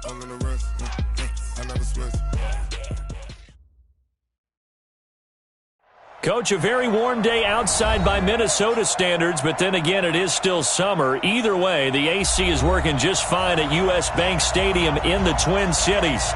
I'm in the rest. I never switch. Coach, a very warm day outside by Minnesota standards, but then again, it is still summer. Either way, the AC is working just fine at U.S. Bank Stadium in the Twin Cities.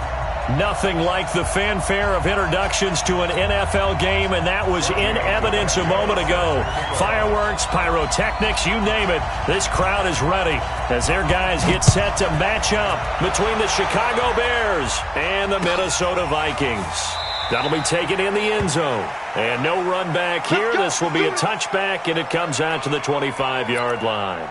Nothing like the fanfare of introductions to an NFL game, and that was in evidence a moment ago. Fireworks, pyrotechnics, you name it. This crowd is ready as their guys get set to match up between the Chicago Bears and the Minnesota Vikings. That'll be taken in the end zone. And no run back here. This will be a touchback, and it comes out to the 25-yard line.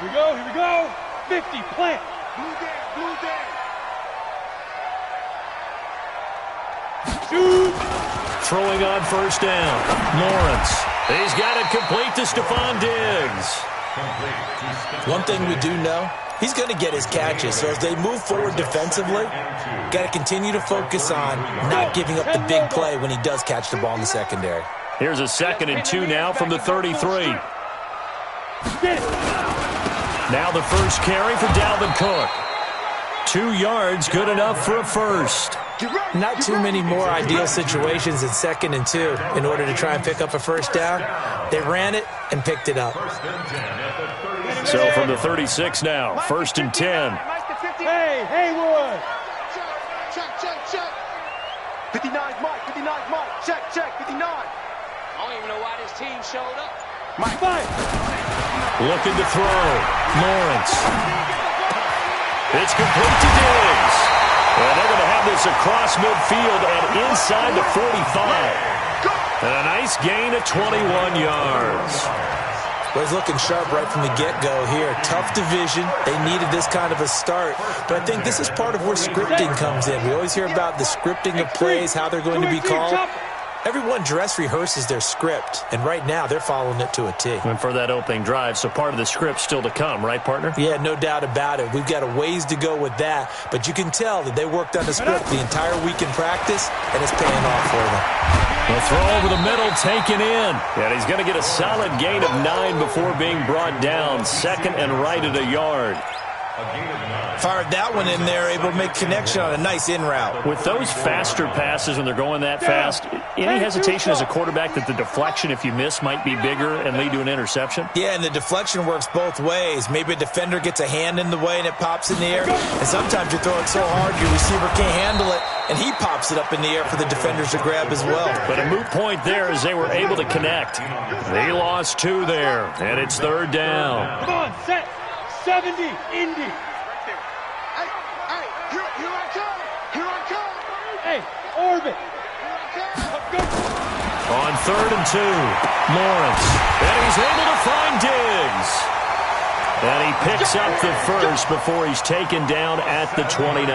Here we go. 50, plant. Blue day. Shoot. Throwing on first down. Lawrence. He's got it complete to Stephon Diggs. One thing we do know, he's going to get his catches. So as they move forward defensively, got to continue to focus on not giving up the big play when he does catch the ball in the secondary. Here's a 2nd and 2 now from the 33. Now the first carry for Dalvin Cook. 2 yards, good enough for a first. Not too many more ideal situations in 2nd and 2 in order to try and pick up a first down. They ran it and picked it up. So from the 36 now, 1st and 10. Hey, Haywood. Check. 59's Mike. Check. 59. I don't even know why this team showed up. Mike, fight. Looking to throw. Lawrence. It's complete to Diggs. And they're going to have this across midfield and inside the 45. And a nice gain of 21 yards. Well, he's looking sharp right from the get-go here. Tough division. They needed this kind of a start. But I think this is part of where scripting comes in. We always hear about the scripting of plays, how they're going to be called. Everyone dress rehearses their script, and right now they're following it to a T. And for that opening drive, so part of the script still to come, right, partner? Yeah, no doubt about it. We've got a ways to go with that, but you can tell that they worked on the script the entire week in practice, and it's paying off for them. The throw over the middle, taken in. And he's going to get a solid gain of 9 before being brought down. 2nd and right at a yard. Fired that one in there, able to make connection on a nice in route. With those faster passes when they're going that fast, any hesitation as a quarterback that the deflection, if you miss, might be bigger and lead to an interception? Yeah, and the deflection works both ways. Maybe a defender gets a hand in the way and it pops in the air. And sometimes you throw it so hard your receiver can't handle it, and he pops it up in the air for the defenders to grab as well. But a moot point there as they were able to connect. They lost 2 there, and it's 3rd down. Come on, set. 70, Indy. Hey, here I come. Hey, orbit. On 3rd and 2, Lawrence. And he's able to find Diggs. And he picks up the first before he's taken down at the 29.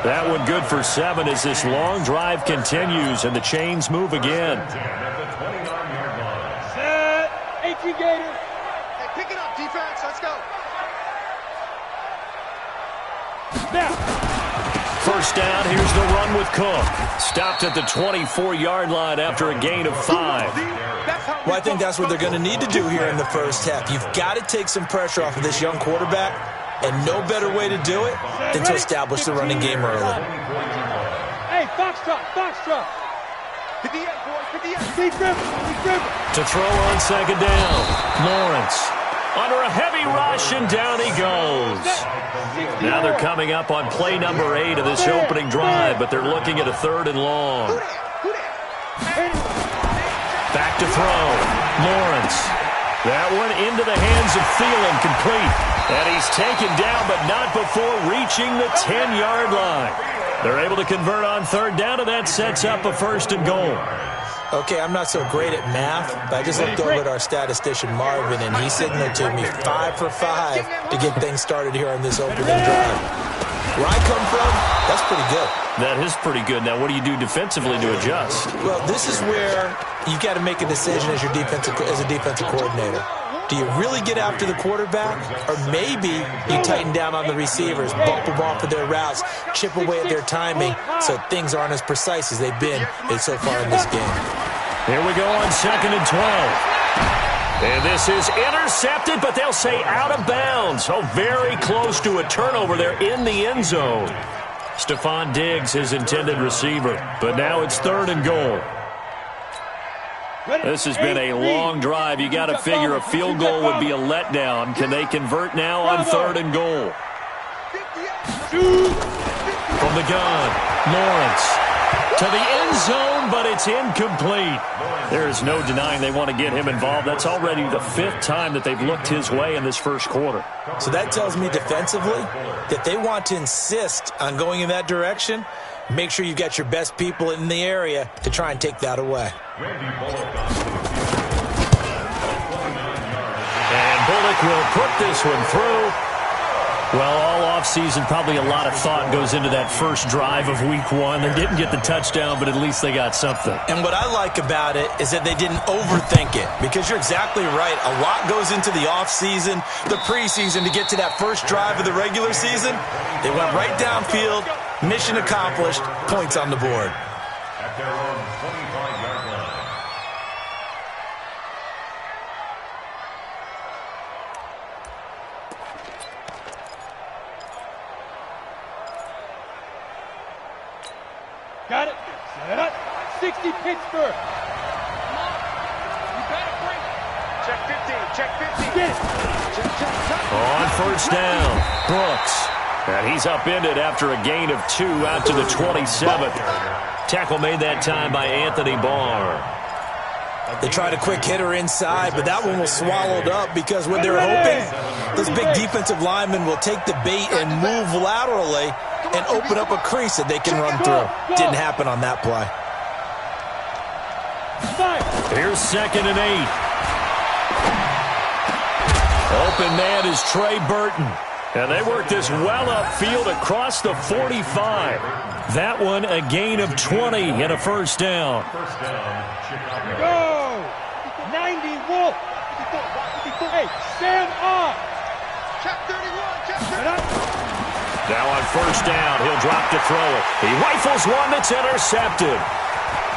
That one good for 7 as this long drive continues and the chains move again. Set. HE Gator. Hey, pick it up, defense. Let's go. Now. First down, here's the run with Cook. Stopped at the 24-yard line after a gain of 5. Well, I think that's what they're going to need to do here in the first half. You've got to take some pressure off of this young quarterback, and no better way to do it than to establish the running game early. Hey, Foxtrot. 58, boys, 58. Deep dribble. To throw on 2nd down, Lawrence. Under a heavy rush, and down he goes. Now they're coming up on play number 8 of this opening drive, but they're looking at a 3rd and long. Back to throw. Lawrence. That one into the hands of Thielen, complete. And he's taken down, but not before reaching the 10-yard line. They're able to convert on 3rd down, and that sets up a 1st and goal. Okay, I'm not so great at math, but I just looked over at our statistician, Marvin, and he signaled to me 5 for 5 to get things started here on this opening drive. Where I come from, that's pretty good. That is pretty good. Now, what do you do defensively to adjust? Well, this is where you've got to make a decision as a defensive coordinator. Do you really get after the quarterback, or maybe you tighten down on the receivers, bump them off of their routes, chip away at their timing so things aren't as precise as they've been so far in this game? Here we go on 2nd and 12. And this is intercepted, but they'll say out of bounds. Oh, very close to a turnover there in the end zone. Stephon Diggs, his intended receiver. But now it's 3rd and goal. This has been a long drive. You got to figure a field goal would be a letdown. Can they convert now on 3rd and goal? From the gun, Lawrence to the end zone, but it's incomplete. There is no denying they want to get him involved. That's already the 5th time that they've looked his way in this first quarter. So that tells me defensively that they want to insist on going in that direction. Make sure you've got your best people in the area to try and take that away. And Bullock will put this one through. Well, all offseason, probably a lot of thought goes into that first drive of week 1. They didn't get the touchdown, but at least they got something. And what I like about it is that they didn't overthink it, because you're exactly right. A lot goes into the offseason, the preseason, to get to that first drive of the regular season. They went right downfield, mission accomplished, points on the board. At their own 25-yard line. Got it. Set. 60 Pittsburgh. You better bring it. Check 15. Check 15. Get it. Check. On 1st down, Brooks. And he's upended after a gain of 2 out to the 27th. Tackle made that time by Anthony Barr. They tried a quick hitter inside, but that one was swallowed up because what they're hoping, this big defensive lineman will take the bait and move laterally and open up a crease that they can run through. Didn't happen on that play. Here's 2nd and 8. Open man is Trey Burton. And they work this well upfield across the 45. That one a gain of 20 and a 1st down. Go. 90 Wolf. Hey, stand up. Check 31. Check 31. Now on 1st down, he'll drop to throw it. He rifles one that's intercepted.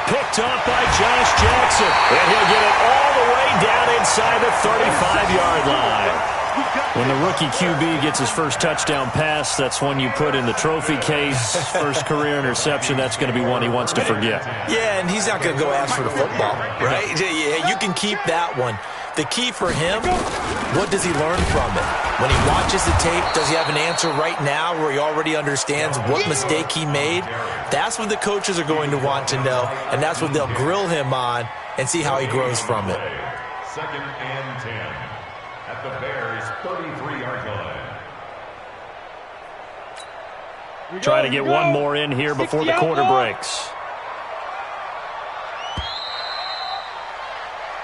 Picked off by Josh Jackson. And he'll get it all the way down inside the 35-yard line. When the rookie QB gets his first touchdown pass, that's one you put in the trophy case. First career interception, that's going to be one he wants to forget. Yeah, and he's not going to go ask for the football, right? Yeah, you can keep that one. The key for him, what does he learn from it? When he watches the tape, does he have an answer right now where he already understands what mistake he made? That's what the coaches are going to want to know, and that's what they'll grill him on and see how he grows from it. 2nd and 10 at the Bears' 33-yard line. Trying to get one more in here before the quarter breaks.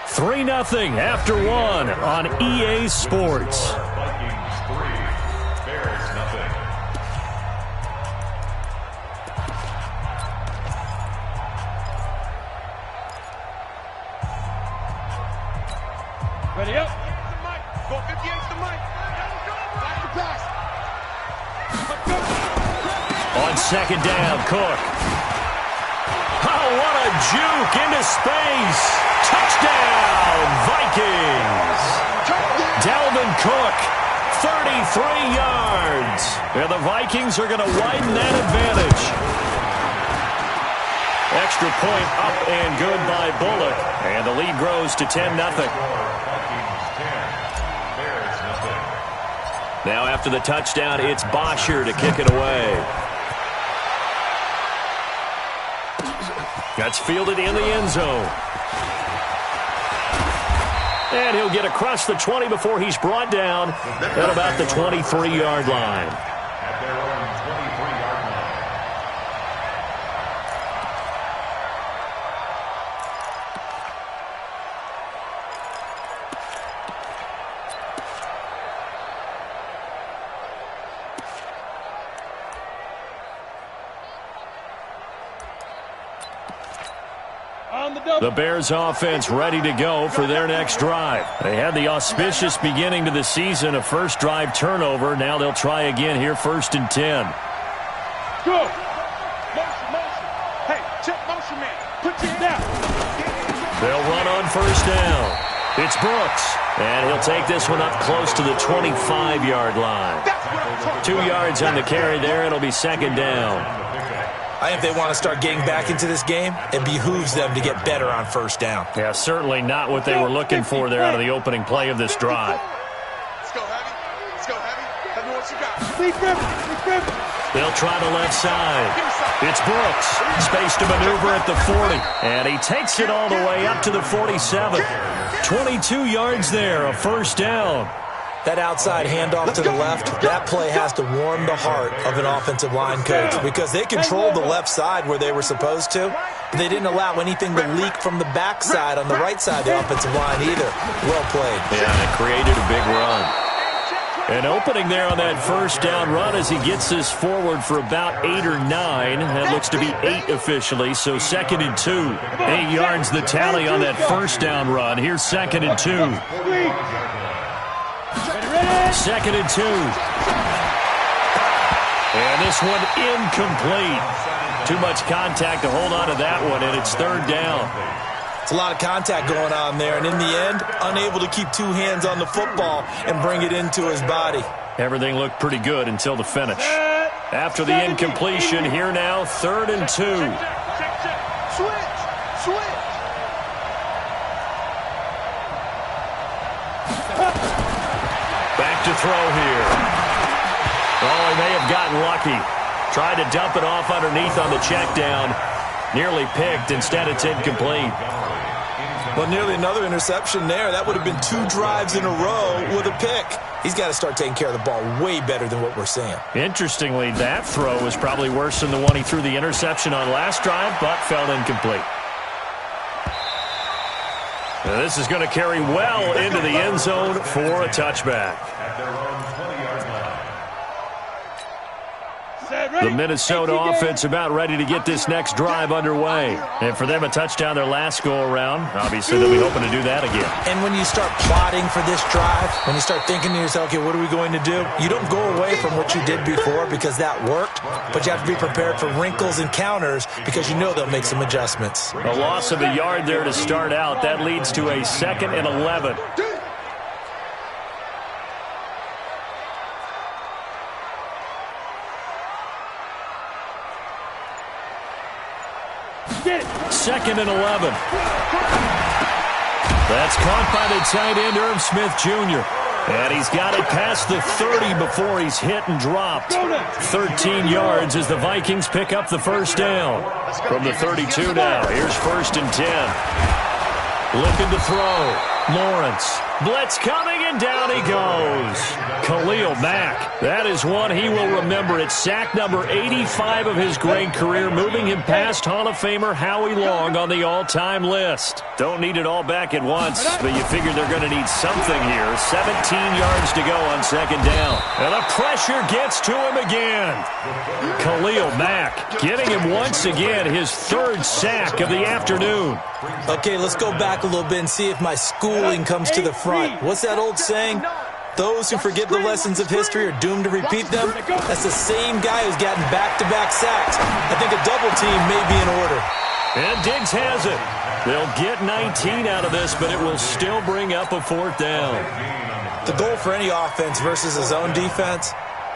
3-0 after 1 on EA Sports. Vikings 3, Bears 0. Ready up. Go 58's the mic. Back to pass. On 2nd down, Cook. Oh, what a juke into space. Touchdown, Vikings. Dalvin Cook, 33 yards. And the Vikings are going to widen that advantage. Extra point up and good by Bullock. And the lead grows to 10-0. Now after the touchdown, it's Bosher to kick it away. That's fielded in the end zone. And he'll get across the 20 before he's brought down at about the 23-yard line. At their own 23-yard line. The Bears offense ready to go for their next drive. They had the auspicious beginning to the season, a first drive turnover. Now they'll try again here, 1st and 10. Go. Motion. Hey, check motion man. Put your down. They'll run on first down. It's Brooks, and he'll take this one up close to the 25-yard line. 2 yards on the carry there. It'll be second down. I think if they want to start getting back into this game, it behooves them to get better on first down. Yeah, certainly not what they were looking for there out of the opening play of this drive. Let's go heavy. Let's go heavy. Tell me what you got. They'll try the left side. It's Brooks. Space to maneuver at the 40. And he takes it all the way up to the 47. 22 yards there, a first down. That outside handoff to the left, that play has to warm the heart of an offensive line coach because they controlled the left side where they were supposed to, but they didn't allow anything to leak from the backside on the right side of the offensive line either. Well played. Yeah, and it created a big run. An opening there on that first down run as he gets this forward for about 8 or 9. That looks to be 8 officially, so 2nd and 2. 8 yards the tally on that first down run. Here's 2nd and 2. 2nd and 2. And this one incomplete. Too much contact to hold on to that one, and it's 3rd down. It's a lot of contact going on there, and in the end, unable to keep 2 hands on the football and bring it into his body. Everything looked pretty good until the finish. After the incompletion, here now, 3rd and 2. Switch. Back to throw here. Oh, he may have gotten lucky. Tried to dump it off underneath on the check down. Nearly picked. Instead, it's incomplete. Well, nearly another interception there. That would have been 2 drives in a row with a pick. He's got to start taking care of the ball way better than what we're seeing. Interestingly, that throw was probably worse than the one he threw the interception on last drive, but fell incomplete. Now, this is going to carry well into the end zone for a touchback. The Minnesota offense about ready to get this next drive underway. And for them, a touchdown their last go-around. Obviously, they'll be hoping to do that again. And when you start plotting for this drive, when you start thinking to yourself, okay, what are we going to do? You don't go away from what you did before because that worked, but you have to be prepared for wrinkles and counters because you know they'll make some adjustments. A loss of a yard there to start out. That leads to a 2nd and 11. Second and 11. That's caught by the tight end, Irv Smith Jr. And he's got it past the 30 before he's hit and dropped. 13 yards as the Vikings pick up the first down. From the 32 now, here's 1st and 10. Looking to throw. Lawrence. Blitz coming, and down he goes. Khalil Mack. That is one he will remember. It's sack number 85 of his great career, moving him past Hall of Famer Howie Long on the all-time list. Don't need it all back at once, but you figure they're going to need something here. 17 yards to go on 2nd down. And the pressure gets to him again. Khalil Mack getting him once again, his 3rd sack of the afternoon. Okay, let's go back a little bit and see if my schooling comes to the front. What's that old saying? Those who forget the lessons of history are doomed to repeat them. That's the same guy who's gotten back-to-back sacks. I think a double team may be in order. And Diggs has it. They'll get 19 out of this, but it will still bring up a 4th down. The goal for any offense versus a zone defense,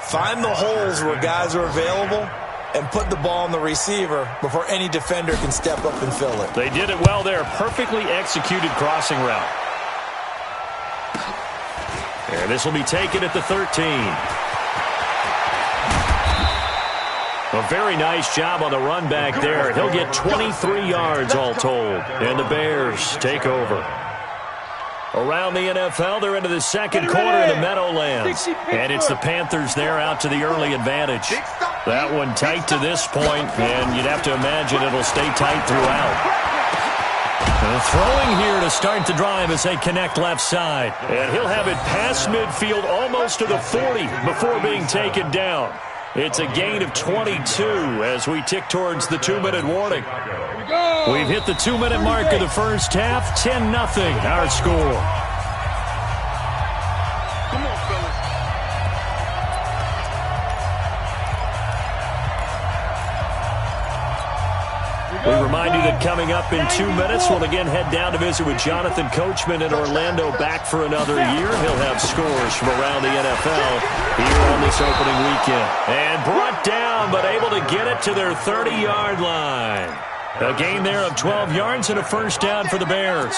find the holes where guys are available and put the ball on the receiver before any defender can step up and fill it. They did it well there. Perfectly executed crossing route. And this will be taken at the 13. A very nice job on the run back there. He'll get 23 yards all told. And the Bears take over. Around the NFL, they're into the 2nd quarter in the Meadowlands. And it's the Panthers there out to the early advantage. That one tight to this point, and you'd have to imagine it'll stay tight throughout. Throwing here to start the drive as they connect left side. And he'll have it past midfield almost to the 40 before being taken down. It's a gain of 22 as we tick towards the 2-minute warning. We've hit the 2-minute mark of the first half. 10-0 our score. Come on, fellas. We remind you that coming up in 2 minutes, we'll again head down to visit with Jonathan Coachman in Orlando, back for another year. He'll have scores from around the NFL here on this opening weekend. And brought down, but able to get it to their 30-yard line. A gain there of 12 yards and a first down for the Bears.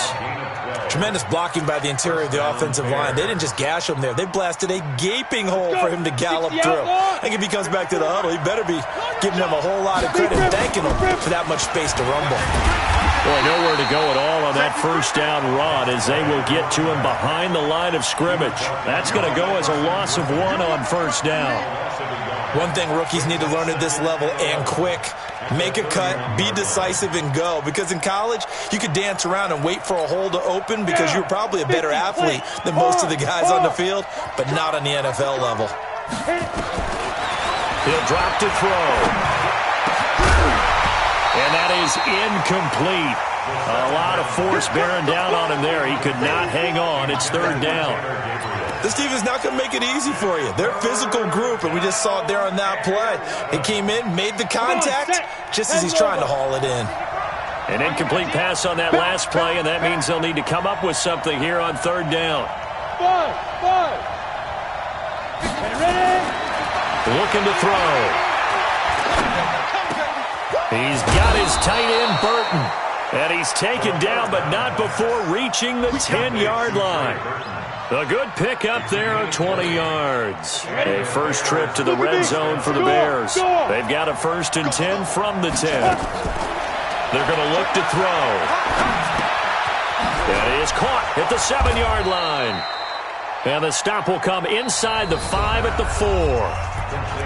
Tremendous blocking by the interior of the offensive line. They didn't just gash him there. They blasted a gaping hole for him to gallop through. I think if he comes back to the huddle, he better be giving them a whole lot of credit and thanking them for that much space to rumble. Boy, nowhere to go at all on that first down run as they will get to him behind the line of scrimmage. That's going to go as a loss of 1 on first down. One thing rookies need to learn at this level, and quick, make a cut, be decisive, and go. Because in college, you could dance around and wait for a hole to open because you're probably a better athlete than most of the guys on the field, but not on the NFL level. He'll drop to throw. And that is incomplete. A lot of force bearing down on him there. He could not hang on. It's third down. This team is not going to make it easy for you. They're a physical group, and we just saw it there on that play. He came in, made the contact, just as he's trying to haul it in. An incomplete pass on that last play, and that means they'll need to come up with something here on third down. Looking to throw. He's got his tight end, Burton. And he's taken down, but not before reaching the 10-yard line. A good pick up there of 20 yards. A first trip to the red zone for the Bears. They've got a 1st and 10 from the 10. They're going to look to throw. That is caught at the 7-yard line. And the stop will come inside the 5 at the 4.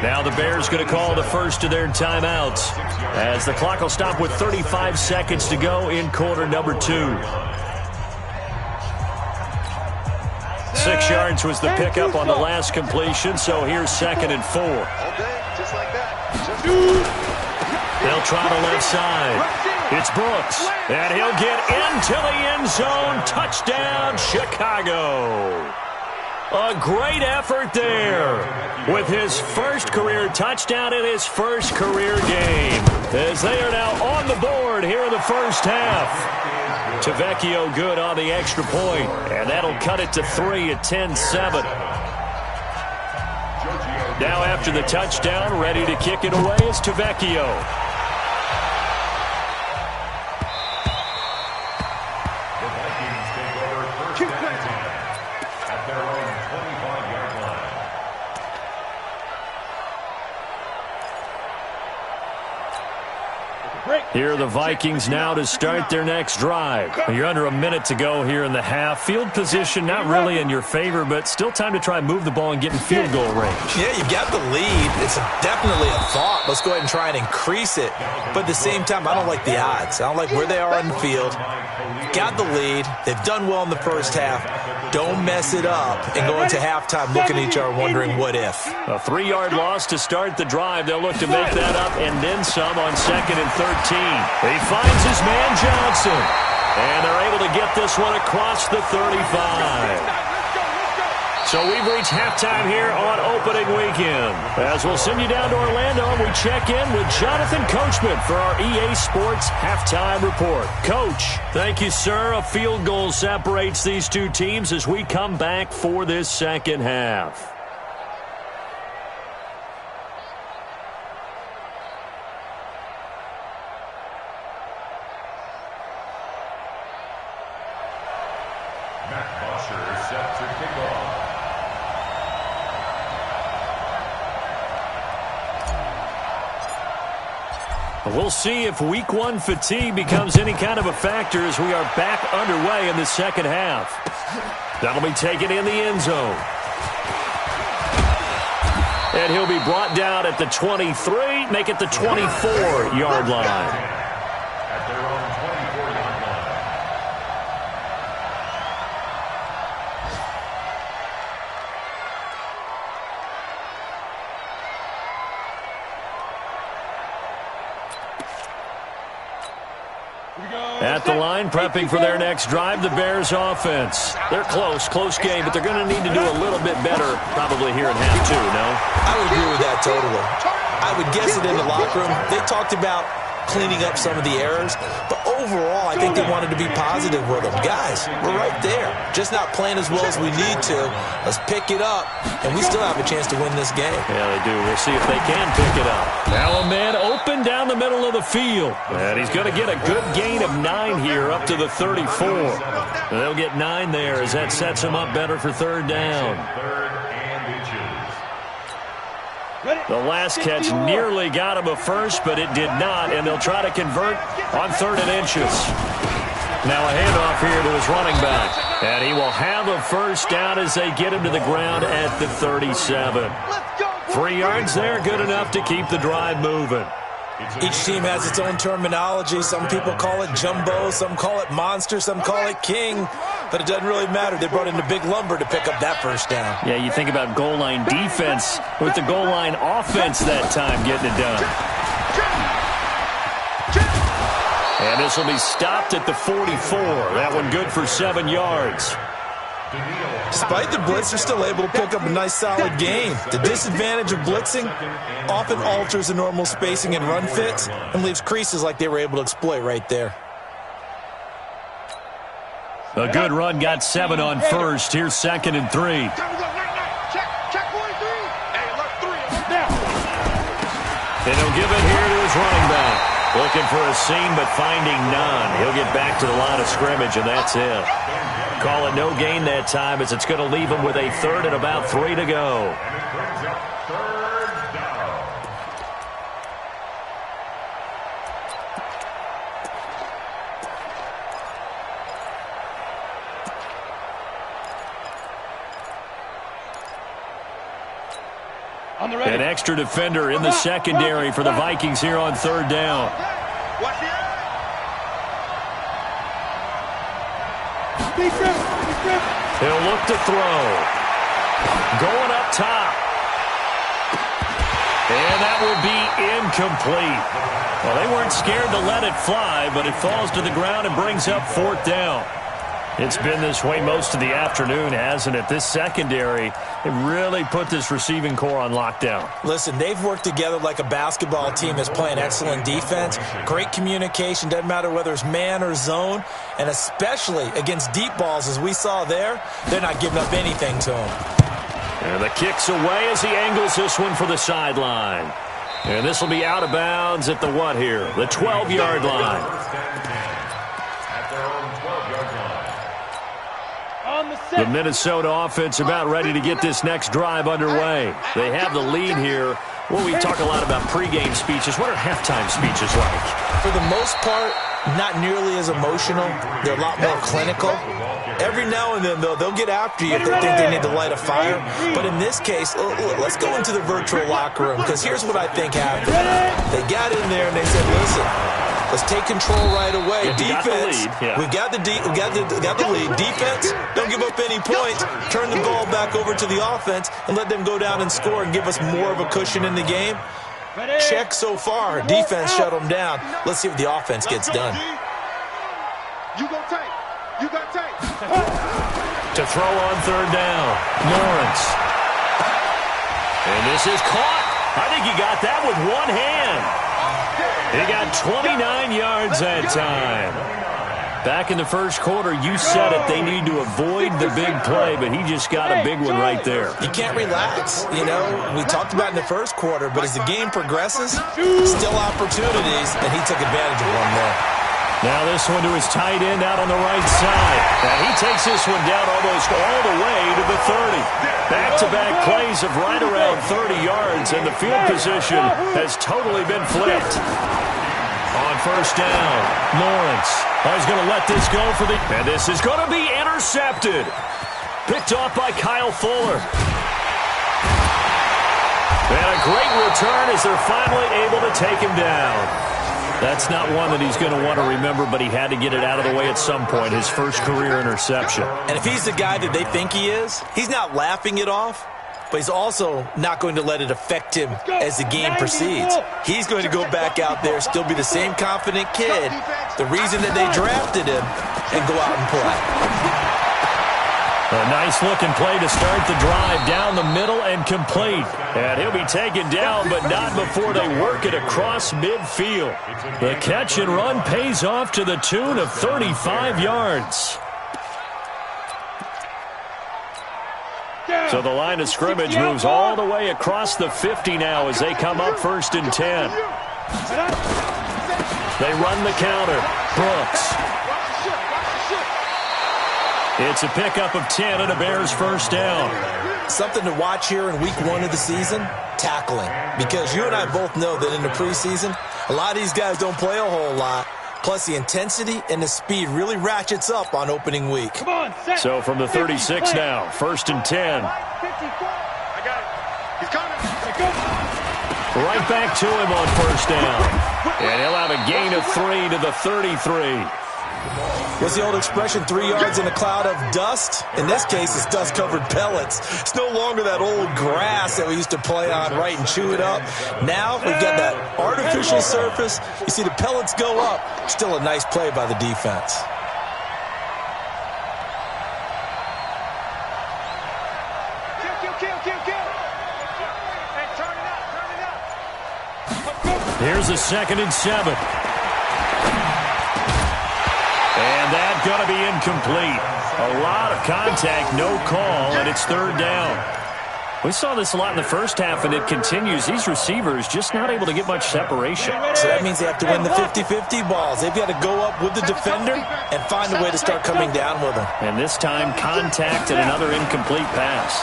Now the Bears going to call the first of their timeouts as the clock will stop with 35 seconds to go in quarter number 2. 6 yards was the pickup on the last completion, so here's 2nd and 4. Just like that. They'll try the left side. It's Brooks, and he'll get into the end zone. Touchdown, Chicago. A great effort there with his first career touchdown in his first career game, as they are now on the board here in the first half. Tavecchio good on the extra point, and that'll cut it to 3 at 10-7. Now after the touchdown, ready to kick it away is Tavecchio. Here are the Vikings now to start their next drive. You're under a minute to go here in the half. Field position not really in your favor, but still time to try and move the ball and get in field goal range. Yeah, you've got the lead. It's definitely a thought. Let's go ahead and try and increase it. But at the same time, I don't like the odds. I don't like where they are on the field. Got the lead. They've done well in the first half. Don't mess it up and go into halftime looking at each other wondering what if. A 3-yard loss to start the drive. They'll look to make that up and then some on 2nd and 13. He finds his man Johnson. And they're able to get this one across the 35. So we've reached halftime here on opening weekend. As we'll send you down to Orlando, we check in with Jonathan Coachman for our EA Sports Halftime Report. Coach, thank you, sir. A field goal separates these two teams as we come back for this second half. We'll see if week 1 fatigue becomes any kind of a factor as we are back underway in the second half. That'll be taken in the end zone. And he'll be brought down at the 23, make it the 24-yard line. At the line, prepping for their next drive, the Bears offense. They're close game, but they're going to need to do a little bit better probably here in half 2, no? I would agree with that totally. I would guess it in the locker room. They talked about cleaning up some of the errors. But overall, I think they wanted to be positive with them. Guys, we're right there. Just not playing as well as we need to. Let's pick it up, and we still have a chance to win this game. Yeah, they do. We'll see if they can pick it up. Now a man open down the middle of the field. And he's going to get a good gain of 9 here up to the 34. They'll get 9 there as that sets them up better for third down. The last catch nearly got him a first, but it did not, and they'll try to convert on 3rd and inches. Now a handoff here to his running back, and he will have a first down as they get him to the ground at the 37. 3 yards there, good enough to keep the drive moving. Each team has its own terminology. Some people call it jumbo, some call it monster, some call it king. But it doesn't really matter. They brought in the big lumber to pick up that first down. Yeah, you think about goal line defense with the goal line offense that time getting it done. And this will be stopped at the 44. That one good for 7 yards. Despite the blitz, they're still able to pick up a nice solid gain. The disadvantage of blitzing often alters the normal spacing and run fits and leaves creases like they were able to exploit right there. A good run got 7 on first. Here's 2nd and 3. Check 1 3. Hey, look, 3. And he'll give it here to his running back. Looking for a seam, but finding none. He'll get back to the line of scrimmage, and that's it. Call it no gain that time, as it's going to leave him with a 3rd and about 3 to go. An extra defender in the secondary for the Vikings here on 3rd down. He'll look to throw. Going up top. And that will be incomplete. Well, they weren't scared to let it fly, but it falls to the ground and brings up 4th down. It's been this way most of the afternoon, hasn't it? This secondary, it really put this receiving core on lockdown. Listen, they've worked together like a basketball team that's playing excellent defense. Great communication, doesn't matter whether it's man or zone. And especially against deep balls, as we saw there, they're not giving up anything to them. And the kick's away as he angles this one for the sideline. And this will be out of bounds at the what here? The 12-yard line. The Minnesota offense about ready to get this next drive underway. They have the lead here. Well, we talk a lot about pregame speeches. What are halftime speeches like? For the most part, not nearly as emotional. They're a lot more clinical. Every now and then, though, they'll get after you if they think they need to light a fire. But in this case, let's go into the virtual locker room, because here's what I think happened. They got in there and they said, listen, let's take control right away. Defense, we got the lead. Defense, don't give up any points. Turn the ball back over to the offense and let them go down and score and give us more of a cushion in the game. Check so far. Defense shut them down. Let's see if the offense gets done. You go take. You got take. To throw on 3rd down, Lawrence. And this is caught. I think he got that with one hand. He got 29 yards that time. Back in the first quarter, you said it, they need to avoid the big play, but he just got a big one right there. You can't relax. You know, we talked about in the first quarter, but as the game progresses, still opportunities, and he took advantage of one there. Now this one to his tight end out on the right side. And he takes this one down almost all the way to the 30. Back-to-back plays of right around 30 yards, and the field position has totally been flipped. On 1st down, Lawrence. He's going to let this go for the... And this is going to be intercepted. Picked off by Kyle Fuller. And a great return as they're finally able to take him down. That's not one that he's going to want to remember, but he had to get it out of the way at some point, his first career interception. And if he's the guy that they think he is, he's not laughing it off, but he's also not going to let it affect him as the game proceeds. He's going to go back out there, still be the same confident kid, the reason that they drafted him, and go out and play. A nice-looking play to start the drive down the middle and complete. And he'll be taken down, but not before they work it across midfield. The catch and run pays off to the tune of 35 yards. So the line of scrimmage moves all the way across the 50 now as they come up 1st and 10. They run the counter. Brooks. It's a pickup of 10 and a Bears first down. Something to watch here in week 1 of the season, tackling. Because you and I both know that in the preseason, a lot of these guys don't play a whole lot. Plus, the intensity and the speed really ratchets up on opening week. So from the 36 now, 1st and 10. I got it. He's coming. Right back to him on 1st down. And he'll have a gain of 3 to the 33. What's the old expression, 3 yards in a cloud of dust? In this case, it's dust-covered pellets. It's no longer that old grass that we used to play on, right, and chew it up. Now we've got that artificial surface. You see the pellets go up. Still a nice play by the defense. Hey, turn it up. Here's a 2nd and 7. And that's going to be incomplete. A lot of contact, no call, and it's 3rd down. We saw this a lot in the first half, and it continues. These receivers just not able to get much separation. So that means they have to win the 50-50 balls. They've got to go up with the defender and find a way to start coming down with them. And this time, contact and another incomplete pass.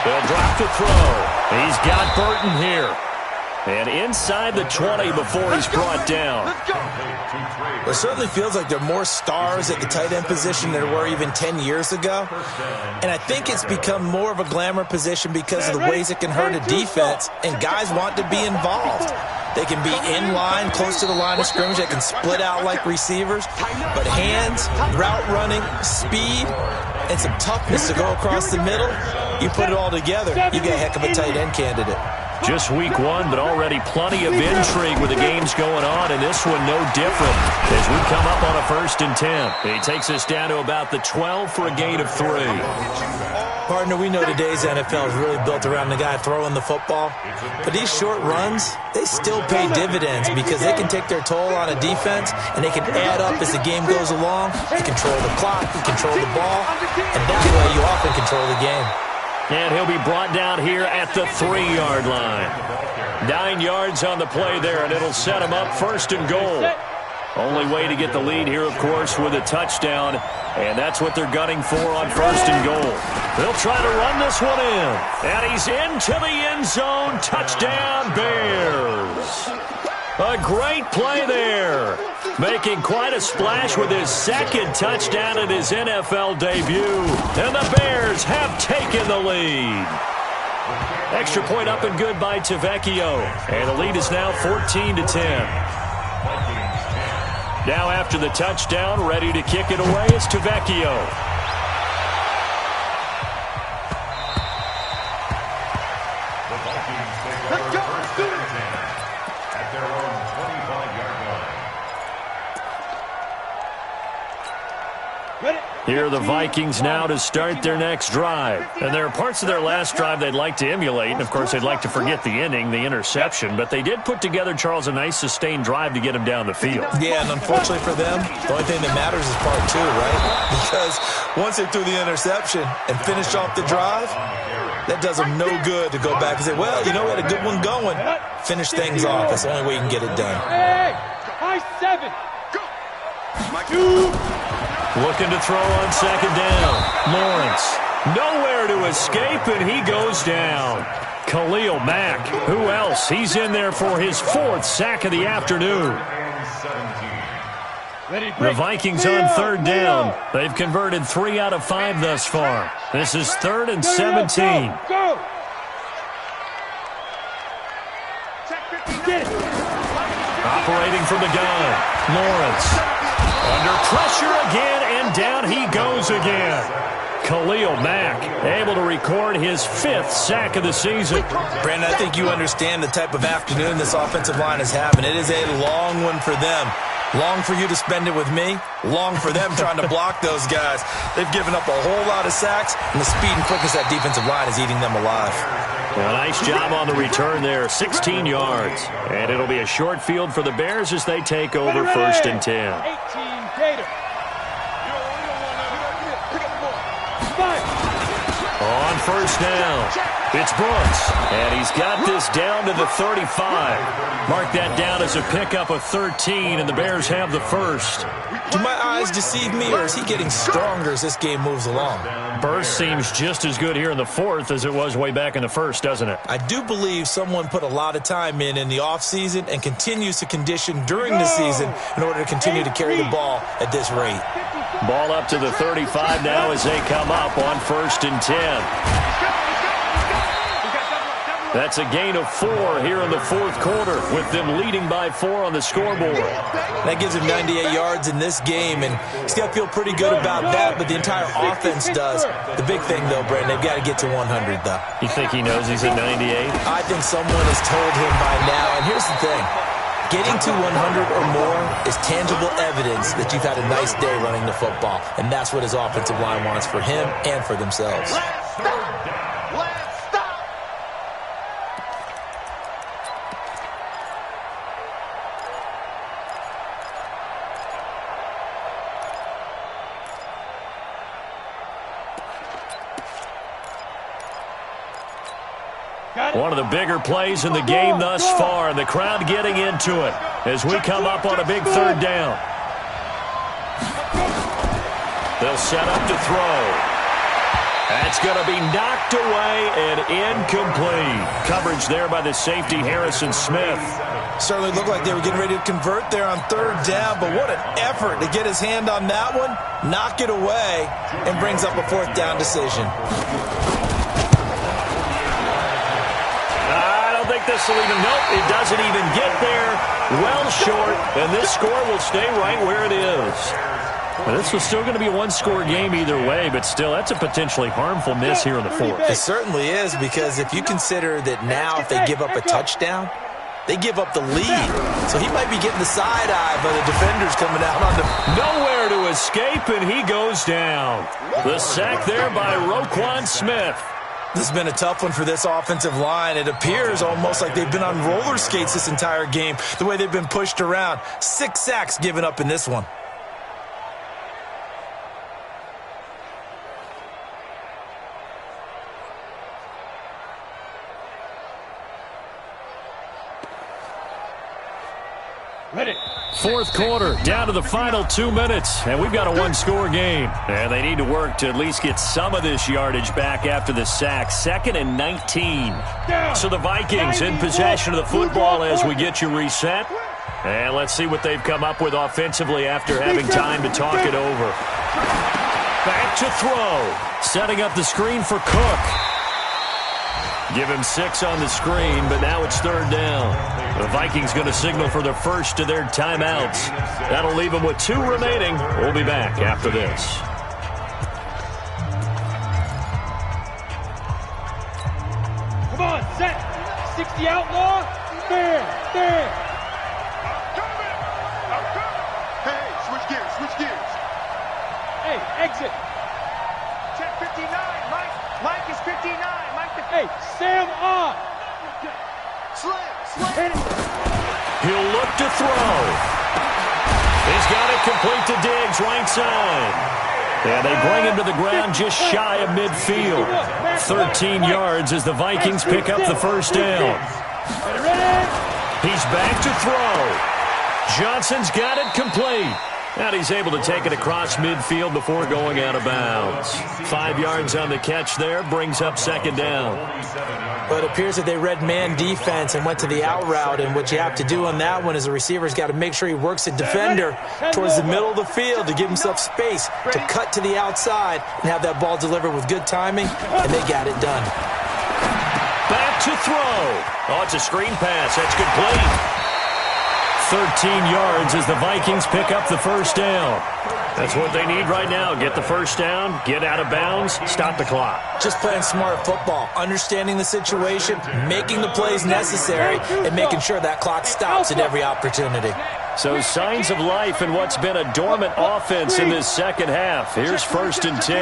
They'll drop the throw. He's got Burton here. And inside the 20 before he's brought down. It certainly feels like there are more stars at the tight end position than there were even 10 years ago. And I think it's become more of a glamour position because of the ways it can hurt a defense, and guys want to be involved. They can be in line, close to the line of scrimmage. They can split out like receivers. But hands, route running, speed, and some toughness to go across the middle, you put it all together, you get a heck of a tight end candidate. Just week 1, but already plenty of intrigue with the games going on, and this one no different as we come up on a 1st and 10. He takes us down to about the 12 for a gain of 3. Partner, we know today's NFL is really built around the guy throwing the football, but these short runs, they still pay dividends because they can take their toll on a defense, and they can add up as the game goes along. You control the clock, you control the ball, and that way you often control the game. And he'll be brought down here at the 3-yard line. 9 yards on the play there, and it'll set him up 1st and goal. Only way to get the lead here, of course, with a touchdown, and that's what they're gunning for on 1st and goal. They'll try to run this one in, and he's into the end zone. Touchdown, Bears. A great play there, making quite a splash with his 2nd touchdown in his NFL debut. And the Bears have taken the lead. Extra point up and good by Tavecchio. And the lead is now 14-10. Now after the touchdown, ready to kick it away is Tavecchio. Here are the Vikings now to start their next drive. And there are parts of their last drive they'd like to emulate. And, of course, they'd like to forget the ending, the interception. But they did put together, Charles, a nice sustained drive to get him down the field. Yeah, and unfortunately for them, the only thing that matters is part 2, right? Because once they threw the interception and finished off the drive, that does them no good to go back and say, well, you know, we had a good one going. Finish things off. That's the only way you can get it done. Hey, high 7. Go. Looking to throw on 2nd down. Lawrence, nowhere to escape, and he goes down. Khalil Mack, who else? He's in there for his 4th sack of the afternoon. The Vikings on 3rd down. They've converted 3 out of 5 thus far. This is 3rd and 17. Go. Operating from the gun. Lawrence. Under pressure again, and down he goes again. Khalil Mack able to record his 5th sack of the season. Brandon, I think you understand the type of afternoon this offensive line is having. It is a long one for them. Long for you to spend it with me. Long for them trying to block those guys. They've given up a whole lot of sacks, and the speed and quickness of that defensive line is eating them alive. Well, nice job on the return there, 16 yards. And it'll be a short field for the Bears as they take over first and 10. 18 Gator. On first down, it's Brooks, and he's got this down to the 35. Mark that down as a pickup of 13, and the Bears have the first. Do my eyes deceive me, or is he getting stronger as this game moves along? Burst seems just as good here in the fourth as it was way back in the first, doesn't it? I do believe someone put a lot of time in the offseason and continues to condition during the season in order to continue to carry the ball at this rate. Ball up to the 35 now as they come up on first and 10. That's a gain of 4 here in the fourth quarter, with them leading by 4 on the scoreboard. That gives him 98 yards in this game, and he's got to feel pretty good about that, but the entire offense does. The big thing, though, Brandon, they've got to get to 100, though. You think he knows he's at 98? I think someone has told him by now, and here's the thing. Getting to 100 or more is tangible evidence that you've had a nice day running the football, and that's what his offensive line wants for him and for themselves. One of the bigger plays in the game thus far, and the crowd getting into it as we come up on a big third down. They'll set up to throw. That's going to be knocked away and incomplete. Coverage there by the safety, Harrison Smith. Certainly looked like they were getting ready to convert there on third down, but what an effort to get his hand on that one, knock it away, and brings up a fourth down decision. This will even, nope, it doesn't even get there. Well short, and this score will stay right where it is. Well, this was still going to be a one-score game either way, but still, that's a potentially harmful miss here in the fourth. It certainly is, because if you consider that now if they give up a touchdown, they give up the lead. So he might be getting the side-eye by the defenders coming out on the... Nowhere to escape, and he goes down. The sack there by Roquan Smith. This has been a tough one for this offensive line. It appears almost like they've been on roller skates this entire game, the way they've been pushed around. 6 sacks given up in this one. Ready. Fourth quarter, down to the final 2 minutes, and we've got a one-score game. And they need to work to at least get some of this yardage back after the sack. 2nd and 19. So the Vikings in possession of the football as we get you reset. And let's see what they've come up with offensively after having time to talk it over. Back to throw. Setting up the screen for Cook. Give him 6 on the screen, but now it's third down. The Vikings going to signal for the first of their timeouts. That'll leave them with 2 remaining. We'll be back after this. Come on, set. 60 outlaw. There. Hey, switch gears. Hey, exit. Check 59, Mike is 59. Hey, Sam on. Slam. He'll look to throw. He's got it complete to Diggs, right side. And they bring him to the ground just shy of midfield. 13 yards as the Vikings pick up the first down. He's back to throw. Johnson's got it complete. And he's able to take it across midfield before going out of bounds. 5 yards on the catch there, brings up second down. But it appears that they read man defense and went to the out route, and what you have to do on that one is the receiver's got to make sure he works the defender towards the middle of the field to give himself space to cut to the outside and have that ball delivered with good timing, and they got it done. Back to throw. Oh, it's a screen pass. That's complete. 13 yards as the Vikings pick up the first down. That's what they need right now. Get the first down, get out of bounds, stop the clock. Just playing smart football, understanding the situation, making the plays necessary, and making sure that clock stops at every opportunity. So signs of life in what's been a dormant offense in this second half. Here's 1st and 10.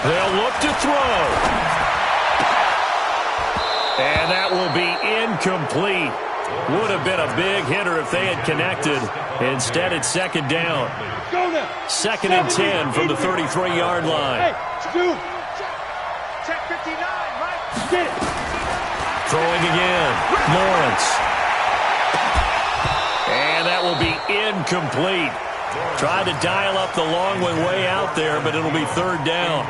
They'll look to throw. And that will be incomplete. Would have been a big hitter if they had connected. Instead, it's 2nd down. 2nd and 10 from the 33-yard line. Check 59, right? Throwing again. Lawrence. And that will be incomplete. Tried to dial up the long one way out there, but it'll be 3rd down.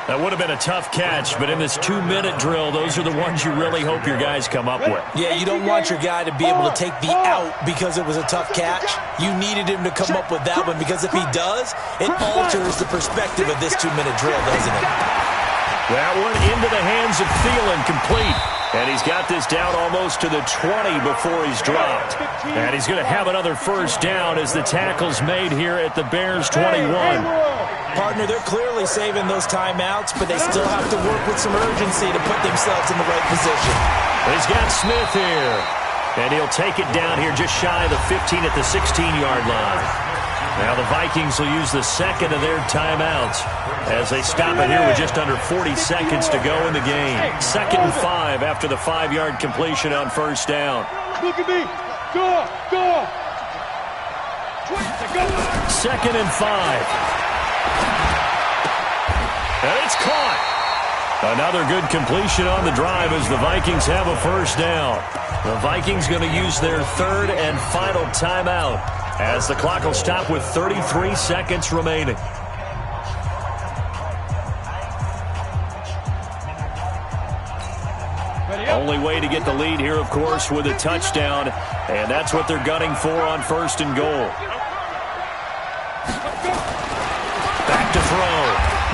That would have been a tough catch, but in this 2-minute drill, those are the ones you really hope your guys come up with. Yeah, you don't want your guy to be able to take the out because it was a tough catch. You needed him to come up with that one, because if he does, it alters the perspective of this 2-minute drill, doesn't it? That one into the hands of Thielen, complete. And he's got this down almost to the 20 before he's dropped. And he's going to have another 1st down as the tackle's made here at the Bears' 21. Partner, they're clearly saving those timeouts, but they still have to work with some urgency to put themselves in the right position. He's got Smith here. And he'll take it down here just shy of the 15 at the 16-yard line. Now the Vikings will use the 2nd of their timeouts as they stop it here with just under 40 seconds to go in the game. 2nd and 5 after the 5-yard completion on 1st down. Look at me. Go. 2nd and 5. And it's caught. Another good completion on the drive as the Vikings have a 1st down. The Vikings going to use their 3rd and final timeout as the clock will stop with 33 seconds remaining. Only way to get the lead here, of course, with a touchdown, and that's what they're gunning for on 1st and goal. Back to throw.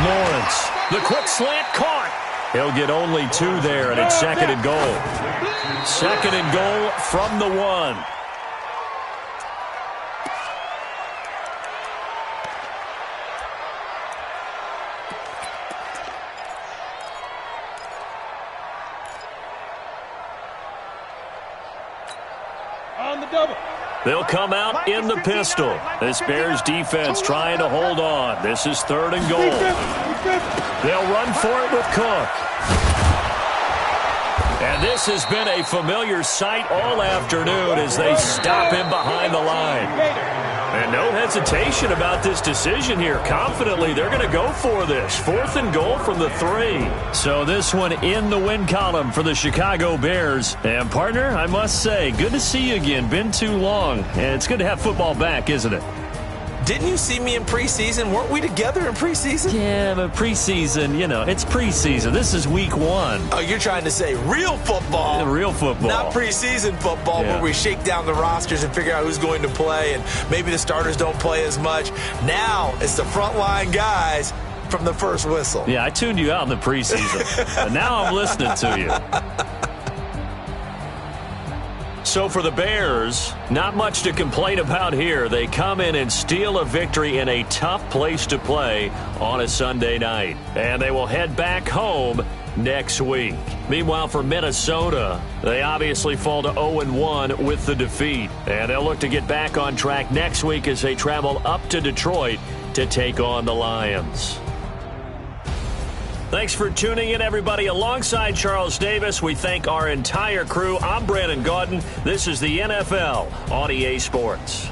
Lawrence, the quick slant caught. He'll get only 2 there, and it's 2nd and goal. 2nd and goal from the 1. On the double. They'll come out in the pistol. This Bears defense trying to hold on. This is 3rd and goal. They'll run for it with Cook. And this has been a familiar sight all afternoon as they stop him behind the line. And no hesitation about this decision here. Confidently, they're going to go for this. 4th and goal from the 3. So this one in the win column for the Chicago Bears. And partner, I must say, good to see you again. Been too long. And it's good to have football back, isn't it? Didn't you see me in preseason? Weren't we together in preseason? Yeah, but preseason, you know, it's preseason. This is week 1. Oh, you're trying to say real football. Real football. Not preseason football, where we shake down the rosters and figure out who's going to play, and maybe the starters don't play as much. Now it's the frontline guys from the first whistle. Yeah, I tuned you out in the preseason. And now I'm listening to you. So for the Bears, not much to complain about here. They come in and steal a victory in a tough place to play on a Sunday night. And they will head back home next week. Meanwhile, for Minnesota, they obviously fall to 0-1 with the defeat. And they'll look to get back on track next week as they travel up to Detroit to take on the Lions. Thanks for tuning in, everybody. Alongside Charles Davis, we thank our entire crew. I'm Brandon Gaudin. This is the NFL on EA Sports.